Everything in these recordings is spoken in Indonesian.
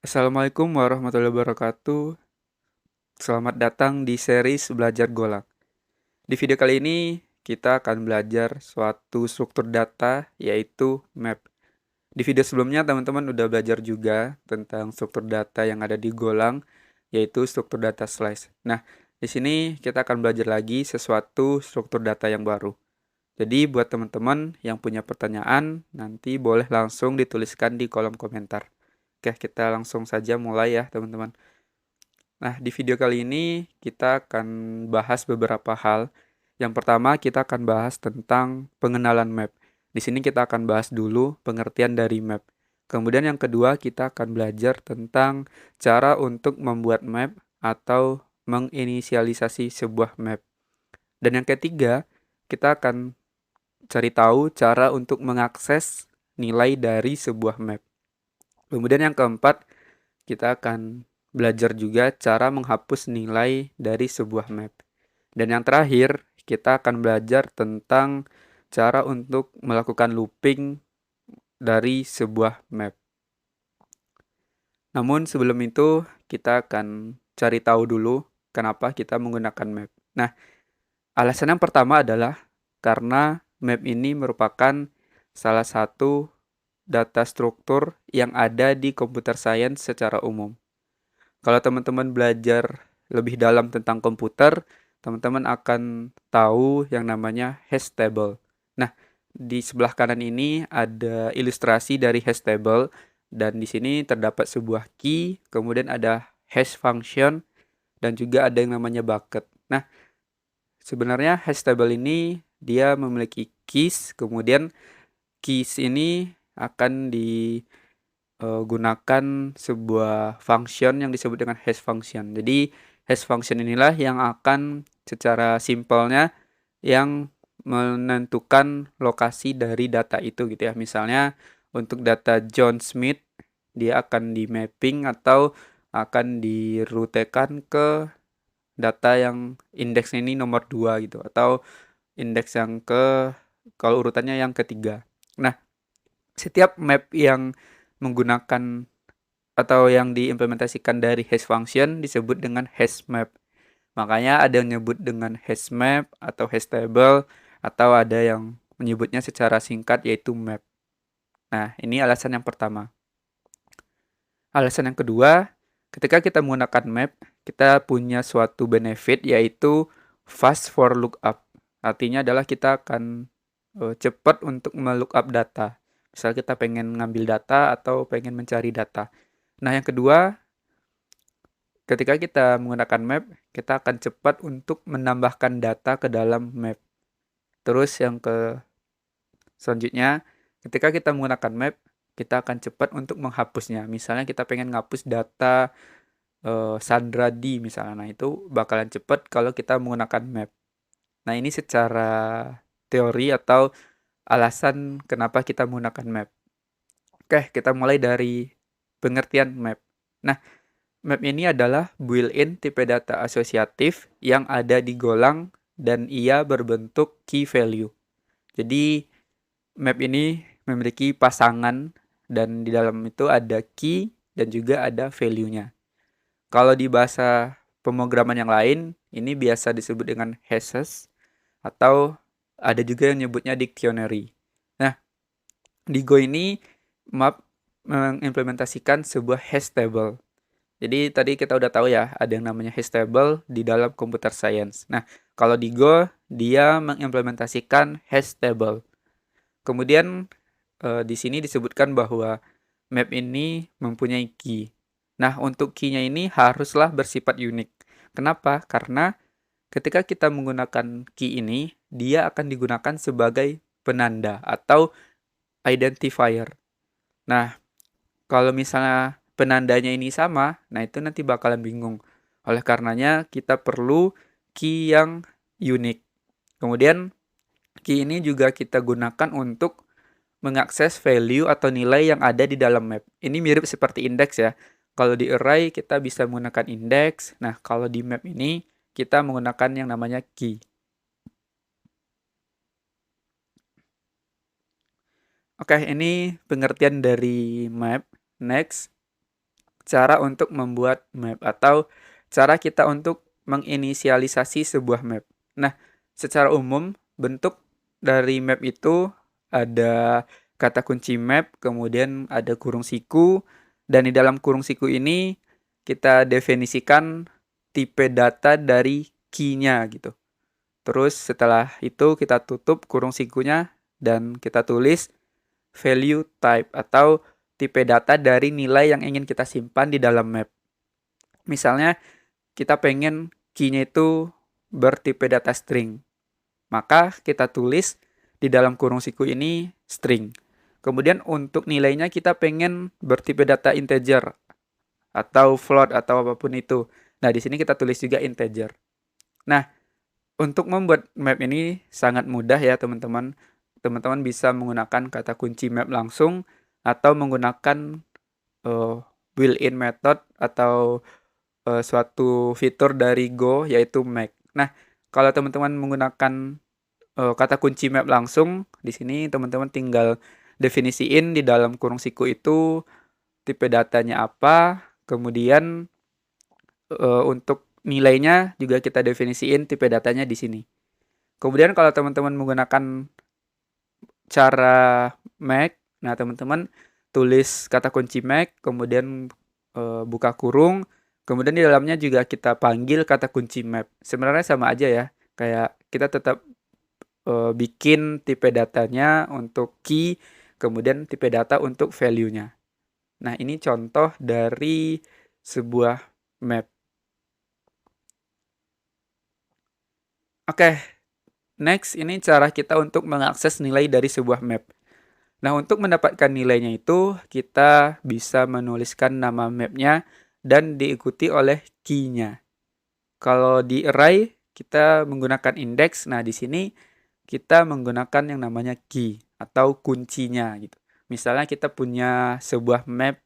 Assalamualaikum warahmatullahi wabarakatuh. Selamat datang di series Belajar Golang. Di video kali ini kita akan belajar suatu struktur data yaitu map. Di video sebelumnya teman-teman udah belajar juga tentang struktur data yang ada di Golang yaitu struktur data slice. Nah, di sini kita akan belajar lagi sesuatu struktur data yang baru. Jadi buat teman-teman yang punya pertanyaan nanti boleh langsung dituliskan di kolom komentar. Oke, kita langsung saja mulai ya teman-teman. Nah, di video kali ini kita akan bahas beberapa hal. Yang pertama, kita akan bahas tentang pengenalan map. Di sini kita akan bahas dulu pengertian dari map. Kemudian yang kedua, kita akan belajar tentang cara untuk membuat map atau menginisialisasi sebuah map. Dan yang ketiga, kita akan cari tahu cara untuk mengakses nilai dari sebuah map. Kemudian yang keempat, kita akan belajar juga cara menghapus nilai dari sebuah map. Dan yang terakhir, kita akan belajar tentang cara untuk melakukan looping dari sebuah map. Namun sebelum itu, kita akan cari tahu dulu kenapa kita menggunakan map. Nah, alasan yang pertama adalah karena map ini merupakan salah satu data struktur yang ada di computer science secara umum. Kalau teman-teman belajar lebih dalam tentang komputer, teman-teman akan tahu yang namanya hash table. Nah, di sebelah kanan ini ada ilustrasi dari hash table dan di sini terdapat sebuah key, kemudian ada hash function dan juga ada yang namanya bucket. Nah, sebenarnya hash table ini dia memiliki keys, kemudian keys ini akan gunakan sebuah function yang disebut dengan hash function. Jadi hash function inilah yang akan secara simpelnya yang menentukan lokasi dari data itu gitu ya. Misalnya untuk data John Smith dia akan di mapping atau akan dirutekan ke data yang indeksnya ini nomor 2 gitu atau indeks yang kalau urutannya yang ketiga. Nah, setiap map yang menggunakan atau yang diimplementasikan dari hash function disebut dengan hash map. Makanya ada yang nyebut dengan hash map atau hash table atau ada yang menyebutnya secara singkat yaitu map. Nah, ini alasan yang pertama. Alasan yang kedua, ketika kita menggunakan map, kita punya suatu benefit yaitu fast for lookup. Artinya adalah kita akan cepat untuk melookup data. Misal kita pengen ngambil data atau pengen mencari data. Nah, yang kedua, ketika kita menggunakan map, kita akan cepat untuk menambahkan data ke dalam map. Terus yang selanjutnya, ketika kita menggunakan map, kita akan cepat untuk menghapusnya. Misalnya kita pengen ngapus data Sandra D misalnya. Nah, itu bakalan cepat kalau kita menggunakan map. Nah, ini secara teori atau alasan kenapa kita menggunakan map. Oke, kita mulai dari pengertian map. Nah, map ini adalah built-in tipe data asosiatif yang ada di Golang dan ia berbentuk key value. Jadi, map ini memiliki pasangan dan di dalam itu ada key dan juga ada value-nya. Kalau di bahasa pemrograman yang lain, ini biasa disebut dengan hashes atau ada juga yang nyebutnya dictionary. Nah, di Go ini map mengimplementasikan sebuah hash table. Jadi tadi kita udah tahu ya, ada yang namanya hash table di dalam computer science. Nah, kalau di Go, dia mengimplementasikan hash table. Kemudian di sini disebutkan bahwa map ini mempunyai key. Nah, untuk key-nya ini haruslah bersifat unik. Kenapa? Karena ketika kita menggunakan key ini, dia akan digunakan sebagai penanda atau identifier. Nah, kalau misalnya penandanya ini sama, nah itu nanti bakalan bingung. Oleh karenanya kita perlu key yang unik. Kemudian key ini juga kita gunakan untuk mengakses value atau nilai yang ada di dalam map. Ini mirip seperti indeks ya. Kalau di array kita bisa menggunakan indeks. Nah, kalau di map ini kita menggunakan yang namanya key. Oke, ini pengertian dari map. Next, cara untuk membuat map atau cara kita untuk menginisialisasi sebuah map. Nah, secara umum bentuk dari map itu ada kata kunci map, kemudian ada kurung siku, dan di dalam kurung siku ini kita definisikan tipe data dari key-nya gitu. Terus setelah itu kita tutup kurung sikunya dan kita tulis value type atau tipe data dari nilai yang ingin kita simpan di dalam map. Misalnya kita pengen key-nya itu bertipe data string. Maka kita tulis di dalam kurung siku ini string. Kemudian untuk nilainya kita pengen bertipe data integer atau float atau apapun itu. Nah, di sini kita tulis juga integer. Nah, untuk membuat map ini sangat mudah ya teman-teman. Teman-teman bisa menggunakan kata kunci map langsung atau menggunakan built-in method atau suatu fitur dari Go yaitu make. Nah, kalau teman-teman menggunakan kata kunci map langsung, di sini teman-teman tinggal definisiin di dalam kurung siku itu tipe datanya apa, kemudian untuk nilainya juga kita definisiin tipe datanya di sini. Kemudian kalau teman-teman menggunakan cara make, nah teman-teman tulis kata kunci make, kemudian buka kurung, kemudian di dalamnya juga kita panggil kata kunci map. Sebenarnya sama aja ya, kayak kita tetap bikin tipe datanya untuk key, kemudian tipe data untuk value-nya. Nah, ini contoh dari sebuah map. Oke, next ini cara kita untuk mengakses nilai dari sebuah map. Nah, untuk mendapatkan nilainya itu, kita bisa menuliskan nama mapnya dan diikuti oleh key-nya. Kalau di array, kita menggunakan index. Nah, di sini kita menggunakan yang namanya key atau kuncinya gitu. Misalnya kita punya sebuah map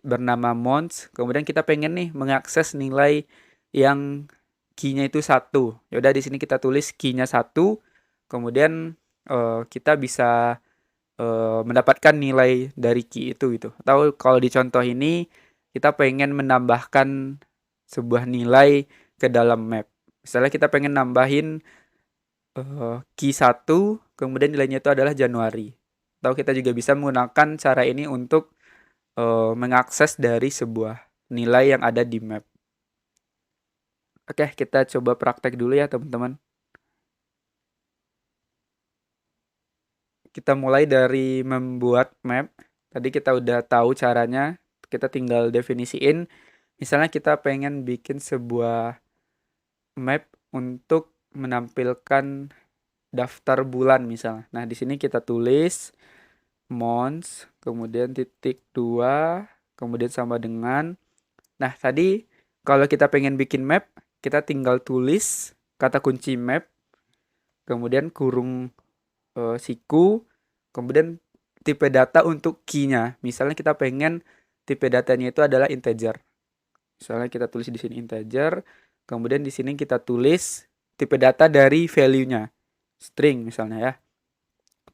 bernama Mons, kemudian kita pengen nih mengakses nilai yang key-nya itu 1. Ya udah di sini kita tulis key-nya 1, kemudian kita bisa mendapatkan nilai dari key itu gitu. Atau kalau di contoh ini kita pengen menambahkan sebuah nilai ke dalam map. Misalnya kita pengen nambahin key 1, kemudian nilainya itu adalah Januari. Atau kita juga bisa menggunakan cara ini untuk mengakses dari sebuah nilai yang ada di map. Oke, kita coba praktek dulu ya teman-teman. Kita mulai dari membuat map. Tadi kita udah tahu caranya, kita tinggal definisiin. Misalnya kita pengen bikin sebuah map untuk menampilkan daftar bulan misalnya. Nah, di sini kita tulis months, kemudian titik 2, kemudian sama dengan. Nah, tadi kalau kita pengen bikin map, kita tinggal tulis kata kunci map, kemudian kurung siku, kemudian tipe data untuk key-nya. Misalnya kita pengen tipe datanya itu adalah integer. Misalnya kita tulis di sini integer, kemudian di sini kita tulis tipe data dari value-nya. String misalnya ya.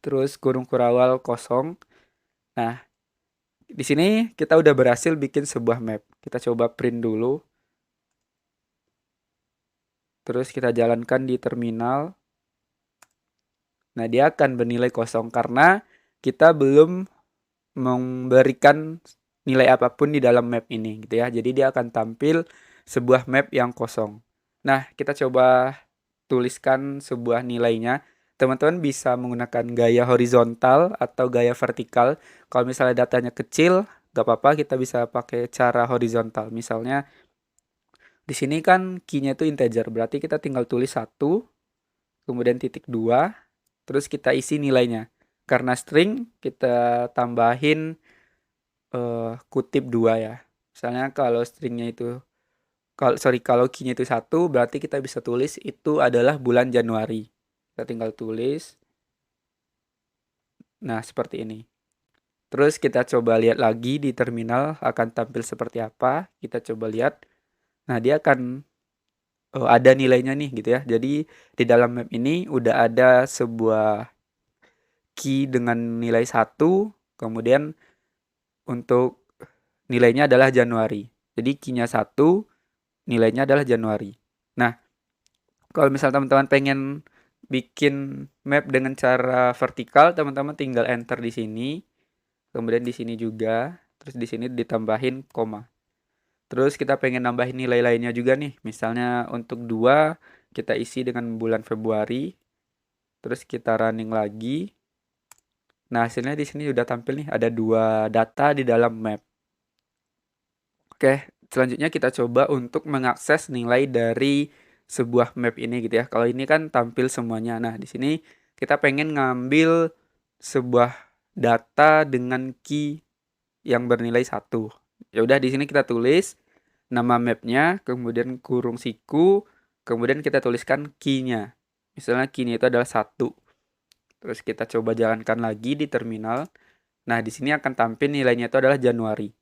Terus kurung kurawal kosong. Nah, di sini kita udah berhasil bikin sebuah map. Kita coba print dulu. Terus kita jalankan di terminal. Nah, dia akan bernilai kosong karena kita belum memberikan nilai apapun di dalam map ini gitu ya. Jadi dia akan tampil sebuah map yang kosong. Nah, kita coba tuliskan sebuah nilainya. Teman-teman bisa menggunakan gaya horizontal atau gaya vertikal. Kalau misalnya datanya kecil, gak apa-apa, kita bisa pakai cara horizontal. Misalnya di sini kan key-nya itu integer, berarti kita tinggal tulis 1, kemudian titik 2, terus kita isi nilainya. Karena string, kita tambahin kutip 2 ya. Misalnya kalau stringnya itu, kalau key-nya itu 1, berarti kita bisa tulis itu adalah bulan Januari. Kita tinggal tulis. Nah, seperti ini. Terus kita coba lihat lagi di terminal akan tampil seperti apa. Kita coba lihat. Nah, dia akan ada nilainya nih gitu ya. Jadi di dalam map ini udah ada sebuah key dengan nilai 1. Kemudian untuk nilainya adalah Januari. Jadi key-nya 1, nilainya adalah Januari. Nah, kalau misal teman-teman pengen bikin map dengan cara vertikal, teman-teman tinggal enter di sini, kemudian di sini juga, terus di sini ditambahin koma. Terus kita pengen nambahin nilai lainnya juga nih. Misalnya untuk 2 kita isi dengan bulan Februari. Terus kita running lagi. Nah, hasilnya di sini sudah tampil nih, ada 2 data di dalam map. Oke, selanjutnya kita coba untuk mengakses nilai dari sebuah map ini gitu ya. Kalau ini kan tampil semuanya. Nah, di sini kita pengen ngambil sebuah data dengan key yang bernilai 1. Ya udah, di sini kita tulis nama mapnya, kemudian kurung siku, kemudian kita tuliskan key-nya. Misalnya key-nya itu adalah 1. Terus kita coba jalankan lagi di terminal. Nah, di sini akan tampil nilainya itu adalah Januari.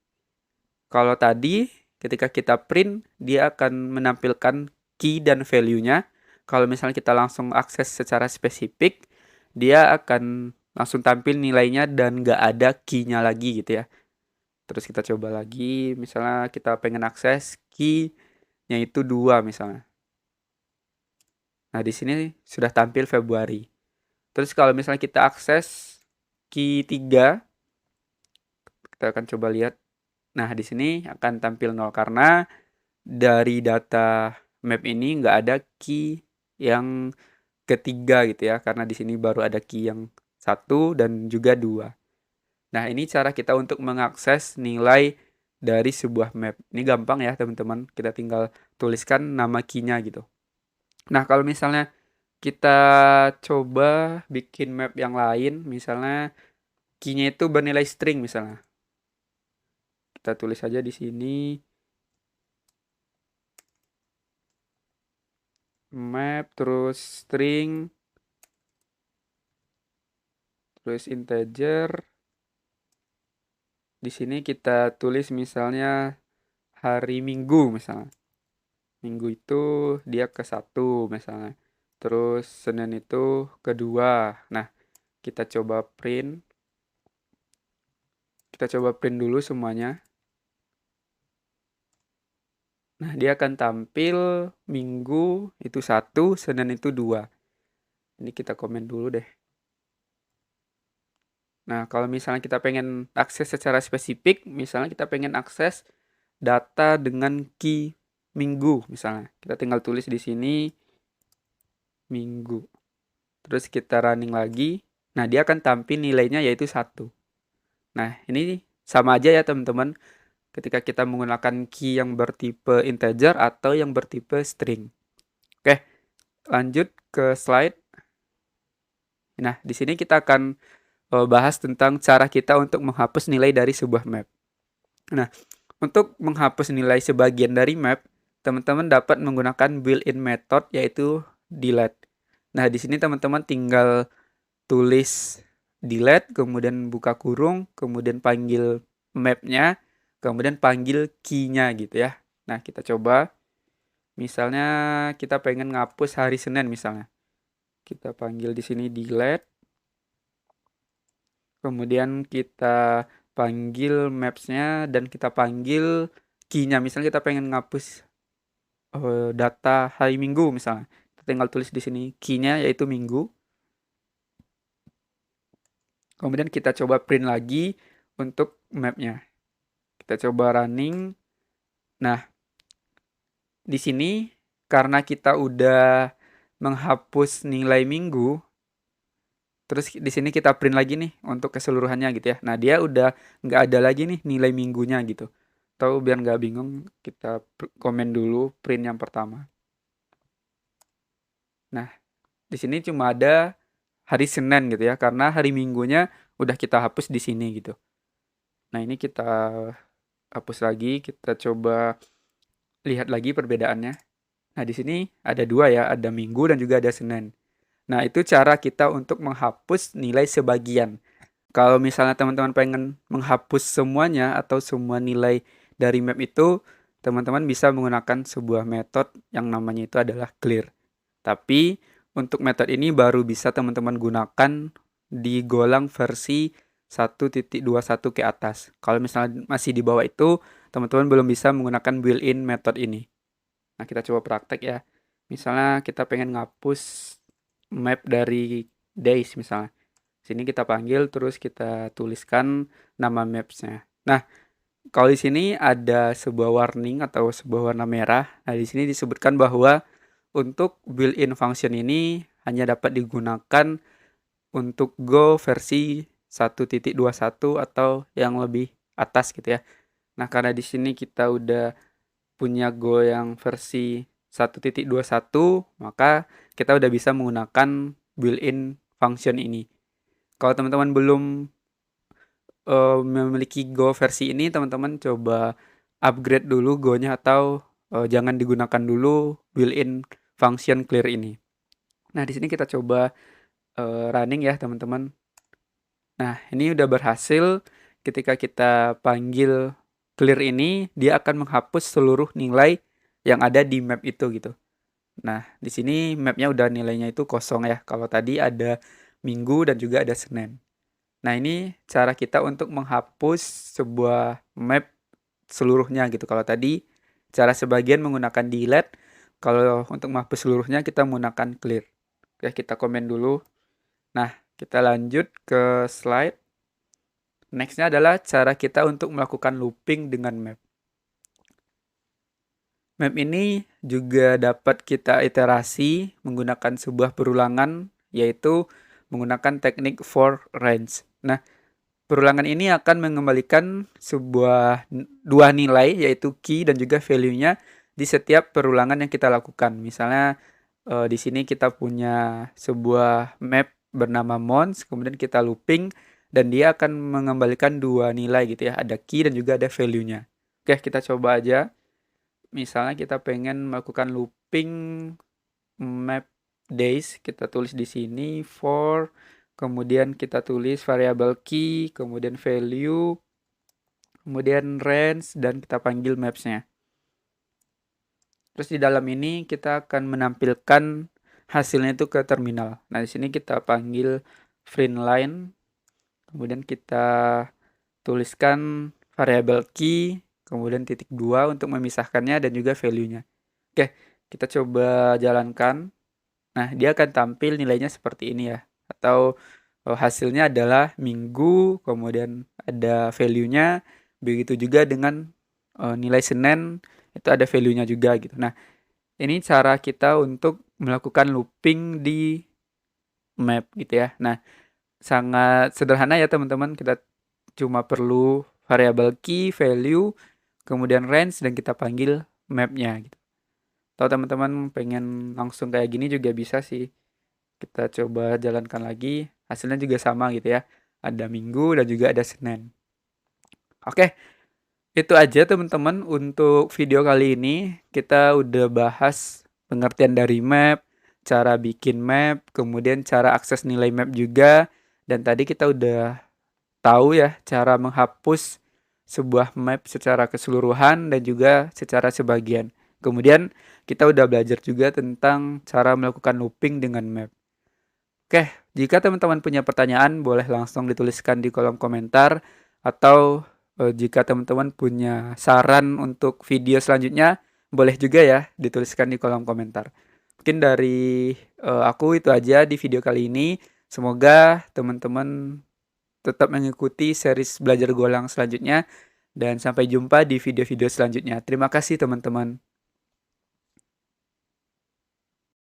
Kalau tadi ketika kita print, dia akan menampilkan key dan value-nya. Kalau misalnya kita langsung akses secara spesifik, dia akan langsung tampil nilainya dan nggak ada key-nya lagi gitu ya. Terus kita coba lagi, misalnya kita pengen akses key-nya itu 2 misalnya. Nah, di sini sudah tampil Februari. Terus kalau misalnya kita akses key 3, kita akan coba lihat. Nah, di sini akan tampil 0 karena dari data map ini nggak ada key yang ketiga gitu ya, karena di sini baru ada key yang 1 dan juga 2. Nah, ini cara kita untuk mengakses nilai dari sebuah map. Ini gampang ya teman-teman, kita tinggal tuliskan nama key-nya gitu. Nah, kalau misalnya kita coba bikin map yang lain, misalnya key-nya itu bernilai string misalnya. Kita tulis saja di sini map terus string terus integer. Di sini kita tulis misalnya hari Minggu misalnya. Minggu itu dia ke 1 misalnya. Terus Senin itu ke 2. Nah, kita coba print. Kita coba print dulu semuanya. Nah, dia akan tampil Minggu itu 1, Senin itu 2. Ini kita komen dulu deh. Nah, kalau misalnya kita pengen akses secara spesifik, misalnya kita pengen akses data dengan key Minggu misalnya. Kita tinggal tulis di sini Minggu. Terus kita running lagi. Nah, dia akan tampil nilainya yaitu 1. Nah, ini sama aja ya teman-teman, ketika kita menggunakan key yang bertipe integer atau yang bertipe string. Oke, lanjut ke slide. Nah, di sini kita akan bahas tentang cara kita untuk menghapus nilai dari sebuah map. Nah, untuk menghapus nilai sebagian dari map, teman-teman dapat menggunakan built-in method yaitu delete. Nah, di sini teman-teman tinggal tulis delete, kemudian buka kurung, kemudian panggil mapnya, kemudian panggil key-nya gitu ya. Nah, kita coba. Misalnya kita pengen ngapus hari Senin misalnya. Kita panggil di sini delete. Kemudian kita panggil maps-nya dan kita panggil key-nya. Misalnya kita pengen ngapus data hari Minggu misalnya. Kita tinggal tulis di sini key-nya yaitu Minggu. Kemudian kita coba print lagi untuk map-nya. Kita coba running. Nah, di sini karena kita udah menghapus nilai Minggu, terus di sini kita print lagi nih untuk keseluruhannya gitu ya. Nah, dia udah nggak ada lagi nih nilai minggunya gitu. Atau biar nggak bingung, kita komen dulu print yang pertama. Nah, di sini cuma ada hari Senin gitu ya, karena hari Minggunya udah kita hapus di sini gitu. Nah, ini kita hapus lagi, kita coba lihat lagi perbedaannya. Nah, di sini ada 2 ya, ada Minggu dan juga ada Senin. Nah, itu cara kita untuk menghapus nilai sebagian. Kalau misalnya teman-teman pengen menghapus semuanya atau semua nilai dari map itu, teman-teman bisa menggunakan sebuah metode yang namanya itu adalah clear. Tapi untuk metode ini baru bisa teman-teman gunakan di Golang versi 1.21 ke atas. Kalau misalnya masih di bawah itu, teman-teman belum bisa menggunakan built-in method ini. Nah, kita coba praktek ya. Misalnya kita pengen ngapus map dari days misalnya. Sini kita panggil terus kita tuliskan nama maps-nya. Nah, kalau di sini ada sebuah warning atau sebuah warna merah. Nah, di sini disebutkan bahwa untuk built-in function ini hanya dapat digunakan untuk Go versi 1.21 atau yang lebih atas gitu ya. Nah, karena di sini kita udah punya Go yang versi 1.21, maka kita udah bisa menggunakan built-in function ini. Kalau teman-teman belum memiliki Go versi ini, teman-teman coba upgrade dulu Go-nya atau jangan digunakan dulu built-in function clear ini. Nah, di sini kita coba running ya, teman-teman. Nah, ini udah berhasil. Ketika kita panggil clear ini, dia akan menghapus seluruh nilai yang ada di map itu gitu. Nah, di sini mapnya udah nilainya itu kosong ya. Kalau tadi ada Minggu dan juga ada Senin. Nah, ini cara kita untuk menghapus sebuah map seluruhnya gitu. Kalau tadi cara sebagian menggunakan delete, kalau untuk menghapus seluruhnya kita menggunakan clear. Oke, kita komen dulu. Nah, kita lanjut ke slide. Nextnya adalah cara kita untuk melakukan looping dengan map. Map ini juga dapat kita iterasi menggunakan sebuah perulangan, yaitu menggunakan teknik for range. Nah, perulangan ini akan mengembalikan dua nilai, yaitu key dan juga value-nya di setiap perulangan yang kita lakukan. Misalnya di sini kita punya sebuah map bernama Mons, kemudian kita looping, dan dia akan mengembalikan dua nilai gitu ya, ada key dan juga ada value-nya. Oke, kita coba aja. Misalnya kita pengen melakukan looping map days, kita tulis di sini for, kemudian kita tulis variable key, kemudian value, kemudian range, dan kita panggil maps-nya. Terus di dalam ini kita akan menampilkan hasilnya itu ke terminal. Nah, di sini kita panggil print line, kemudian kita tuliskan variable key, kemudian titik 2 untuk memisahkannya dan juga value-nya. Oke, kita coba jalankan. Nah, dia akan tampil nilainya seperti ini ya. Atau hasilnya adalah Minggu, kemudian ada value-nya. Begitu juga dengan nilai Senin, itu ada value-nya juga gitu. Nah, ini cara kita untuk melakukan looping di map gitu ya. Nah, sangat sederhana ya teman-teman. Kita cuma perlu variable key, value, kemudian range, dan kita panggil map-nya gitu. Atau teman-teman pengen langsung kayak gini juga bisa sih. Kita coba jalankan lagi. Hasilnya juga sama gitu ya. Ada Minggu dan juga ada Senin. Oke, itu aja teman-teman untuk video kali ini. Kita udah bahas pengertian dari map, cara bikin map, kemudian cara akses nilai map juga. Dan tadi kita udah tahu ya cara menghapus sebuah map secara keseluruhan dan juga secara sebagian. Kemudian kita udah belajar juga tentang cara melakukan looping dengan map. Oke, jika teman-teman punya pertanyaan boleh langsung dituliskan di kolom komentar, atau jika teman-teman punya saran untuk video selanjutnya boleh juga ya dituliskan di kolom komentar. Mungkin dari aku itu aja di video kali ini. Semoga teman-teman tetap mengikuti series belajar Golang selanjutnya, dan sampai jumpa di video-video selanjutnya. Terima kasih teman-teman.